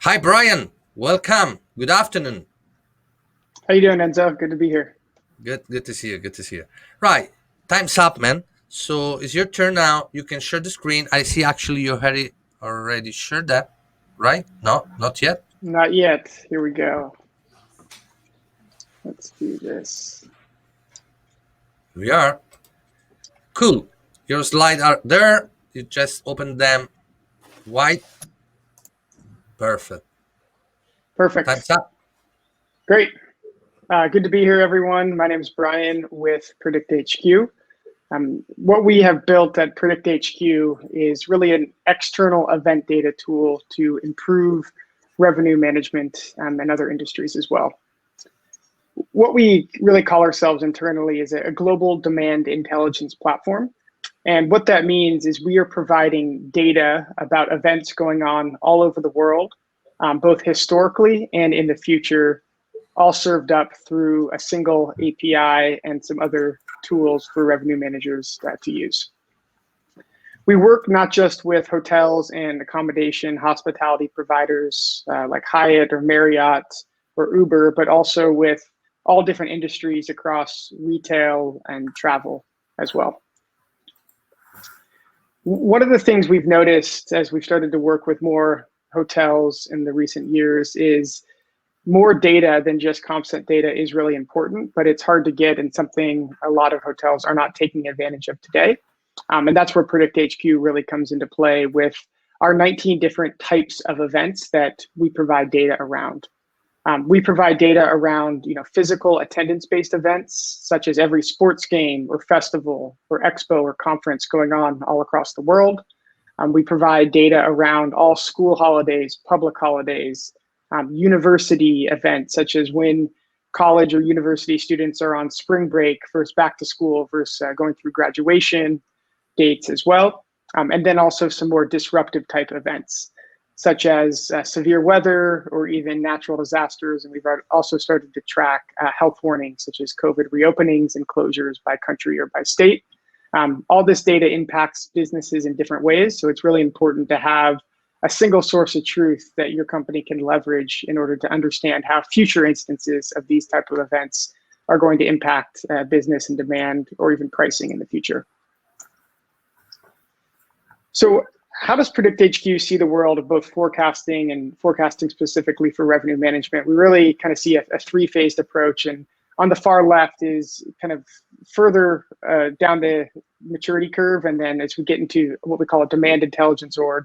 Hi, Brian. Welcome. Good afternoon. How you doing, Enzo? Good to be here. Good to see you. Good to see you. Right. Time's up, man. So it's your turn now. You can share the screen. I see actually you already shared that, right? No, not yet. Not yet. Here we go. Let's do this. We are. Cool. Your slides are there. You just open them wide. Perfect. Perfect. Time's up. Great. Good to be here, everyone. My name is Brian with PredictHQ. What we have built at PredictHQ is really an external event data tool to improve revenue management and other industries as well. What we really call ourselves internally is a global demand intelligence platform. And what that means is we are providing data about events going on all over the world, both historically and in the future, all served up through a single API and some other tools for revenue managers to use. We work not just with hotels and accommodation hospitality providers like Hyatt or Marriott or Uber, but also with all different industries across retail and travel as well. One of the things we've noticed as we've started to work with more hotels in the recent years is more data than just comp set data is really important, but it's hard to get and something a lot of hotels are not taking advantage of today. And that's where PredictHQ really comes into play with our 19 different types of events that we provide data around. We provide data around physical attendance-based events, such as every sports game or festival or expo or conference going on all across the world. We provide data around all school holidays, public holidays, university events, such as when college or university students are on spring break versus back to school versus going through graduation dates as well. And then also some more disruptive type events, such as severe weather or even natural disasters. And we've also started to track health warnings, such as COVID reopenings and closures by country or by state. All this data impacts businesses in different ways. So it's really important to have a single source of truth that your company can leverage in order to understand how future instances of these type of events are going to impact business and demand or even pricing in the future. So how does PredictHQ see the world of both forecasting and forecasting specifically for revenue management? We really kind of see a three-phased approach. And on the far left is kind of further down the maturity curve. And then as we get into what we call a demand intelligence org,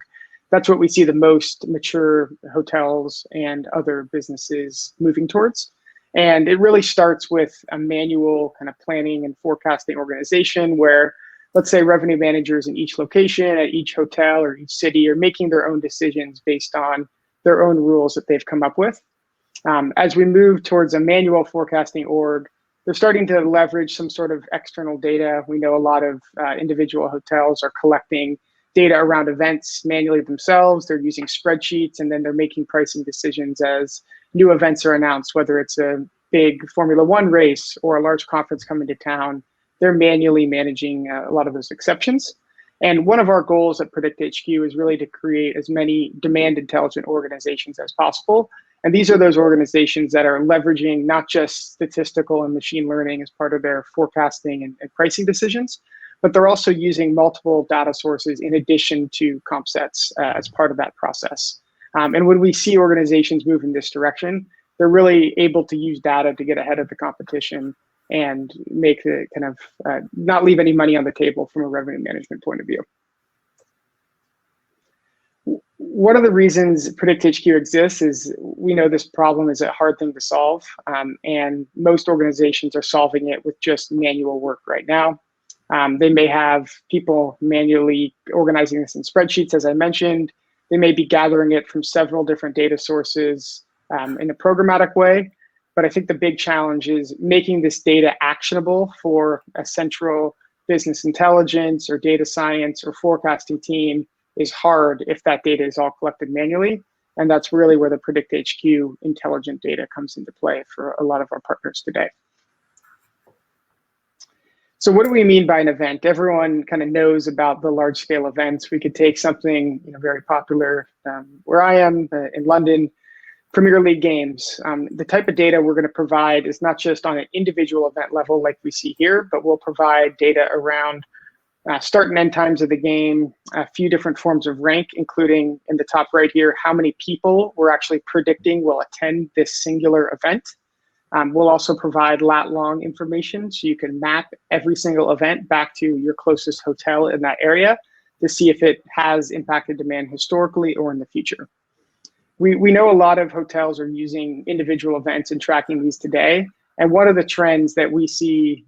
that's what we see the most mature hotels and other businesses moving towards. And it really starts with a manual kind of planning and forecasting organization where, let's say, revenue managers in each location at each hotel or each city are making their own decisions based on their own rules that they've come up with. As we move towards a manual forecasting org, they're starting to leverage some sort of external data. We know a lot of individual hotels are collecting data around events manually themselves. They're using spreadsheets, and then they're making pricing decisions as new events are announced, whether it's a big Formula One race or a large conference coming to town. They're manually managing a lot of those exceptions. And one of our goals at PredictHQ is really to create as many demand intelligent organizations as possible. And these are those organizations that are leveraging not just statistical and machine learning as part of their forecasting and pricing decisions, but they're also using multiple data sources in addition to comp sets as part of that process. And when we see organizations move in this direction, they're really able to use data to get ahead of the competition and make the kind of not leave any money on the table from a revenue management point of view. One of the reasons PredictHQ exists is we know this problem is a hard thing to solve, and most organizations are solving it with just manual work right now. They may have people manually organizing this in spreadsheets, as I mentioned. They may be gathering it from several different data sources in a programmatic way. But I think the big challenge is making this data actionable for a central business intelligence or data science or forecasting team is hard if that data is all collected manually. And that's really where the PredictHQ intelligent data comes into play for a lot of our partners today. So what do we mean by an event? Everyone kind of knows about the large scale events. We could take something very popular where I am in London, Premier League games. The type of data we're going to provide is not just on an individual event level like we see here, but we'll provide data around start and end times of the game, a few different forms of rank, including in the top right here, how many people we're actually predicting will attend this singular event. We'll also provide lat-long information, so you can map every single event back to your closest hotel in that area to see if it has impacted demand historically or in the future. We know a lot of hotels are using individual events and tracking these today. And one of the trends that we see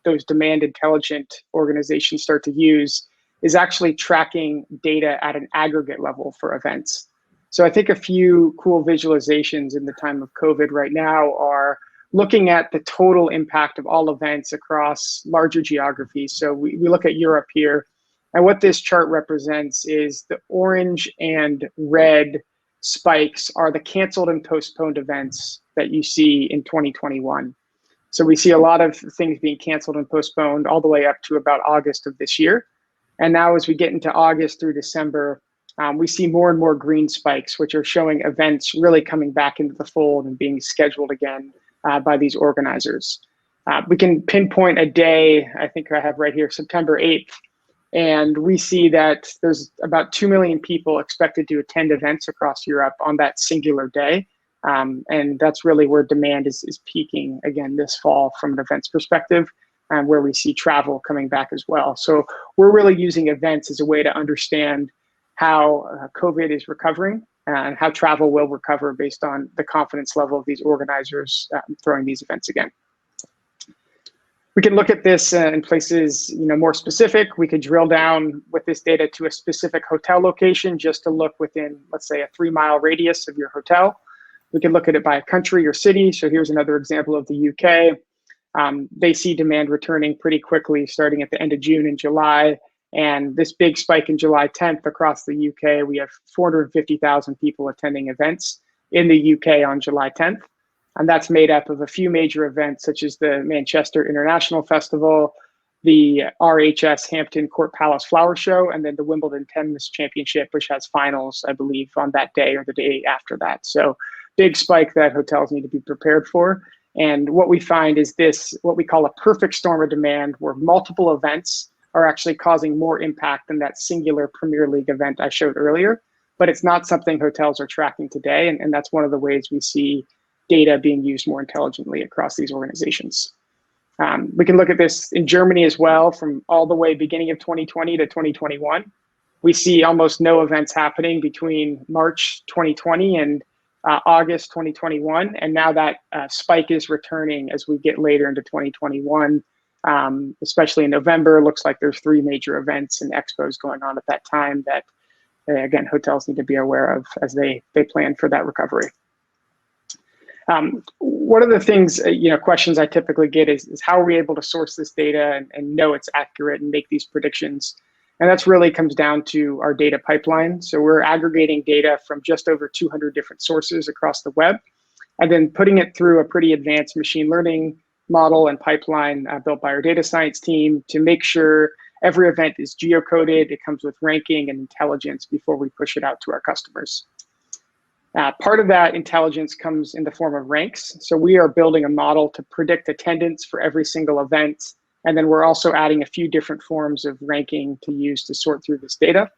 those demand intelligent organizations start to use is actually tracking data at an aggregate level for events. So I think a few cool visualizations in the time of COVID right now are looking at the total impact of all events across larger geographies. So we look at Europe here, and what this chart represents is the orange and red spikes are the canceled and postponed events that you see in 2021. So we see a lot of things being canceled and postponed all the way up to about August of this year. And now as we get into August through December, we see more and more green spikes, which are showing events really coming back into the fold and being scheduled again by these organizers. We can pinpoint a day, I think I have right here, September 8th, and we see that there's about 2 million people expected to attend events across Europe on that singular day. And that's really where demand is peaking again this fall from an events perspective, and where we see travel coming back as well. So we're really using events as a way to understand how COVID is recovering and how travel will recover based on the confidence level of these organizers throwing these events again. We can look at this in places more specific. We could drill down with this data to a specific hotel location just to look within, let's say, a 3-mile radius of your hotel. We can look at it by country or city. So here's another example of the UK. They see demand returning pretty quickly starting at the end of June and July. And this big spike in July 10th across the UK, we have 450,000 people attending events in the UK on July 10th. And that's made up of a few major events such as the Manchester International Festival, the RHS Hampton Court Palace Flower Show, and then the Wimbledon Tennis Championship, which has finals, I believe, on that day or the day after that. So big spike that hotels need to be prepared for. And what we find is this, what we call a perfect storm of demand, where multiple events are actually causing more impact than that singular Premier League event I showed earlier. But it's not something hotels are tracking today. And that's one of the ways we see data being used more intelligently across these organizations. We can look at this in Germany as well, from all the way beginning of 2020 to 2021. We see almost no events happening between March 2020 and August 2021. And now that spike is returning as we get later into 2021, especially in November. It looks like there's 3 major events and expos going on at that time that, again, hotels need to be aware of as they plan for that recovery. One of the things, questions I typically get is how are we able to source this data and know it's accurate and make these predictions? And that's really comes down to our data pipeline. So we're aggregating data from just over 200 different sources across the web, and then putting it through a pretty advanced machine learning model and pipeline built by our data science team to make sure every event is geocoded. It comes with ranking and intelligence before we push it out to our customers. Part of that intelligence comes in the form of ranks. So we are building a model to predict attendance for every single event. And then we're also adding a few different forms of ranking to use to sort through this data.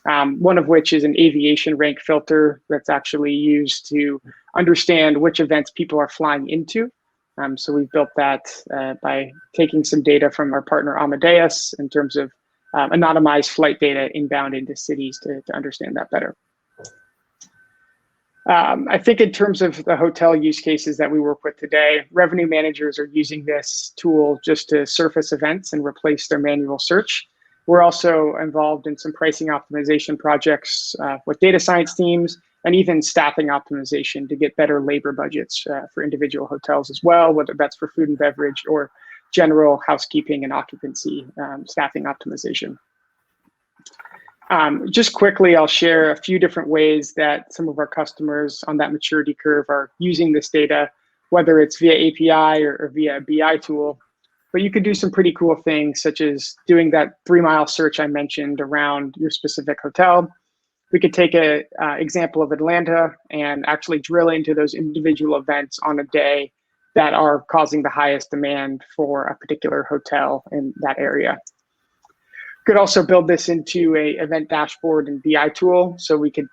One of which is an aviation rank filter that's actually used to understand which events people are flying into. So we've built that by taking some data from our partner Amadeus in terms of anonymized flight data inbound into cities to understand that better. I think in terms of the hotel use cases that we work with today, revenue managers are using this tool just to surface events and replace their manual search. We're also involved in some pricing optimization projects with data science teams and even staffing optimization to get better labor budgets for individual hotels as well, whether that's for food and beverage or general housekeeping and occupancy staffing optimization. Just quickly, I'll share a few different ways that some of our customers on that maturity curve are using this data, whether it's via API or via a BI tool. But you could do some pretty cool things, such as doing that 3-mile search I mentioned around your specific hotel. We could take a example of Atlanta and actually drill into those individual events on a day that are causing the highest demand for a particular hotel in that area. Could also build this into a event dashboard and BI tool, so we could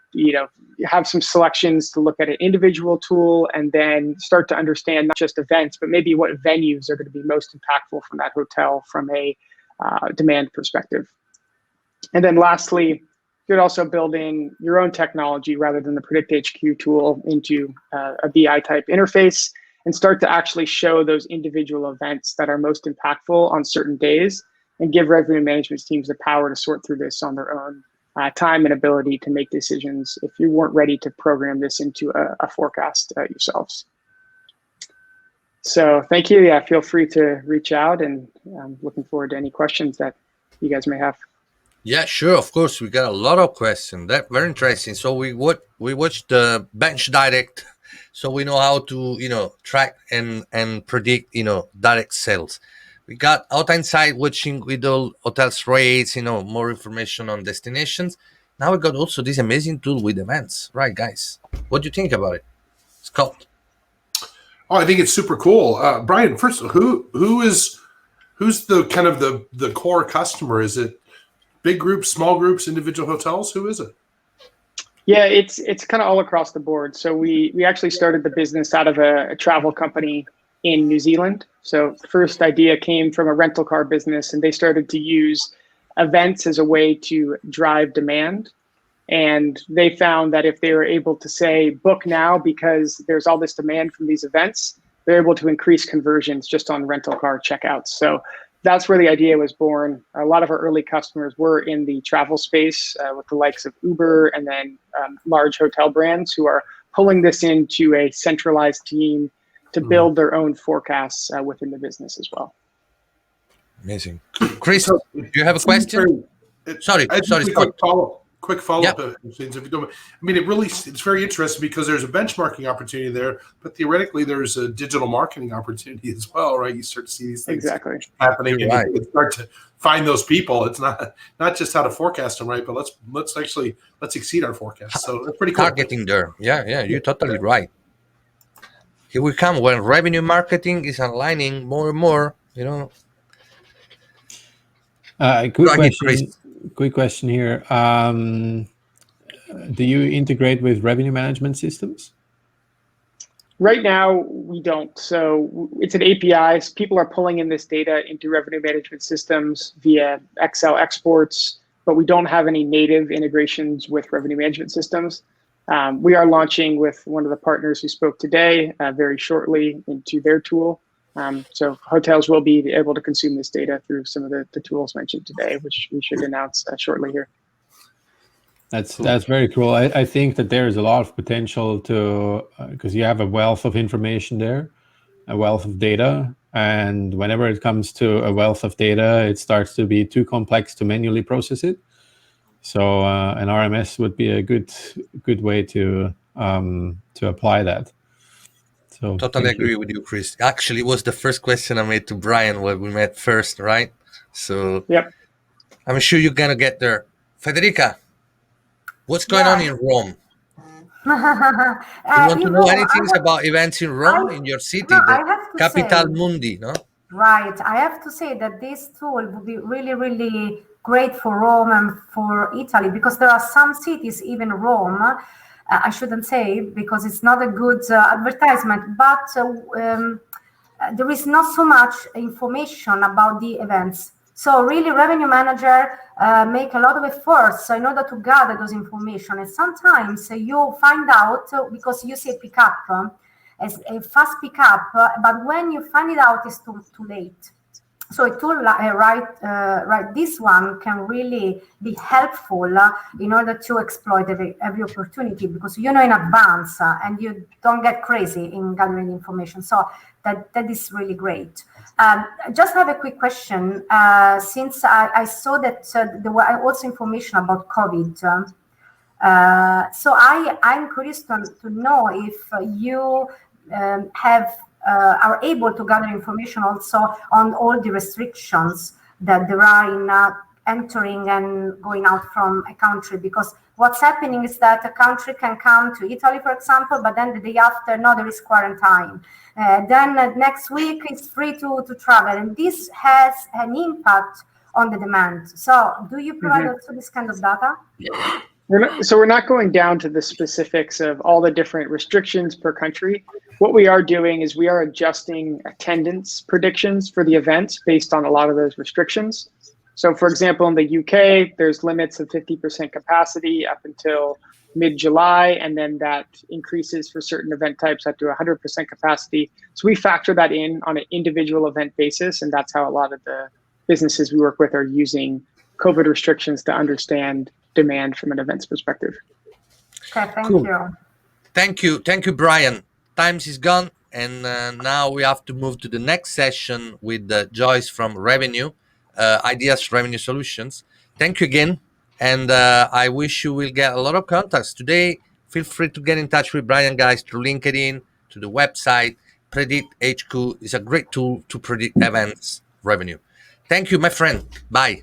have some selections to look at an individual tool and then start to understand not just events, but maybe what venues are going to be most impactful from that hotel from a demand perspective. And then lastly, you could also build in your own technology rather than the PredictHQ tool into a BI type interface and start to actually show those individual events that are most impactful on certain days, and give revenue management teams the power to sort through this on their own time and ability to make decisions if you weren't ready to program this into a forecast yourselves. So thank you. Yeah, feel free to reach out, and I'm looking forward to any questions that you guys may have. Yeah, sure. Of course, we got a lot of questions. That very interesting. So we watched the bench direct, so we know how to track and predict direct sales. We got Out Inside watching with all hotels rates, more information on destinations. Now we got also this amazing tool with events, right, guys? What do you think about it, Scott? Oh, I think it's super cool. Brian, first, who's the kind of the core customer? Is it big groups, small groups, individual hotels? Who is it? Yeah, it's kind of all across the board. So we actually started the business out of a travel company in New Zealand. So the first idea came from a rental car business, and they started to use events as a way to drive demand. And they found that if they were able to say, book now because there's all this demand from these events, they're able to increase conversions just on rental car checkouts. So that's where the idea was born. A lot of our early customers were in the travel space with the likes of Uber and then large hotel brands who are pulling this into a centralized team to build their own forecasts within the business as well. Amazing. Chris, do you have a question? Sorry, Quick follow-up, if you don't. I mean, it's very interesting because there's a benchmarking opportunity there, but theoretically there's a digital marketing opportunity as well, right? You start to see these things happening, and you start to find those people. It's not just how to forecast them, right? But let's exceed our forecast. So that's pretty cool. Targeting there, yeah, you're totally right. Here we come when revenue marketing is aligning more and more. Quick question here. Do you integrate with revenue management systems? Right now, we don't. So it's an API. So people are pulling in this data into revenue management systems via Excel exports, but we don't have any native integrations with revenue management systems. We are launching with one of the partners who spoke today very shortly into their tool. So hotels will be able to consume this data through some of the tools mentioned today, which we should announce shortly here. That's very cool. I think that there is a lot of potential to, because you have a wealth of information there, a wealth of data. And whenever it comes to a wealth of data, it starts to be too complex to manually process it. So an RMS would be a good way to apply that. So totally agree with you, Chris. Actually, it was the first question I made to Brian when we met first, right? So yep. I'm sure you're gonna get there. Federica, what's going on in Rome? You want to know anything about events in Rome, in your city, the Capital Mundi, no? Right. I have to say that this tool would be really, really great for Rome and for Italy, because there are some cities, even Rome, I shouldn't say because it's not a good advertisement, but there is not so much information about the events. So really, Revenue Manager make a lot of efforts in order to gather those information. And sometimes you find out, because you say pick up, as a fast pickup, but when you find it out, it's too late. So a tool like this one can really be helpful in order to exploit every opportunity, because you know in advance and you don't get crazy in gathering information. So that is really great. Just have a quick question. Since I saw that there were also information about COVID. So I'm curious to know if you have are able to gather information also on all the restrictions that there are in entering and going out from a country. Because what's happening is that a country can come to Italy, for example, but then the day after, no, there is quarantine. Then next week it's free to travel, and this has an impact on the demand. So do you provide also this kind of data? We're not going down to the specifics of all the different restrictions per country. What we are doing is we are adjusting attendance predictions for the events based on a lot of those restrictions. So for example, in the UK, there's limits of 50% capacity up until mid-July, and then that increases for certain event types up to 100% capacity. So we factor that in on an individual event basis, and that's how a lot of the businesses we work with are using COVID restrictions to understand demand from an events perspective. Okay, thank you. Thank you, Brian. Times is gone, and now we have to move to the next session with Joyce from Revenue, Ideas Revenue Solutions. Thank you again, and I wish you will get a lot of contacts today. Feel free to get in touch with Brian, guys, through LinkedIn, to the website. PredictHQ is a great tool to predict events revenue. Thank you, my friend. Bye.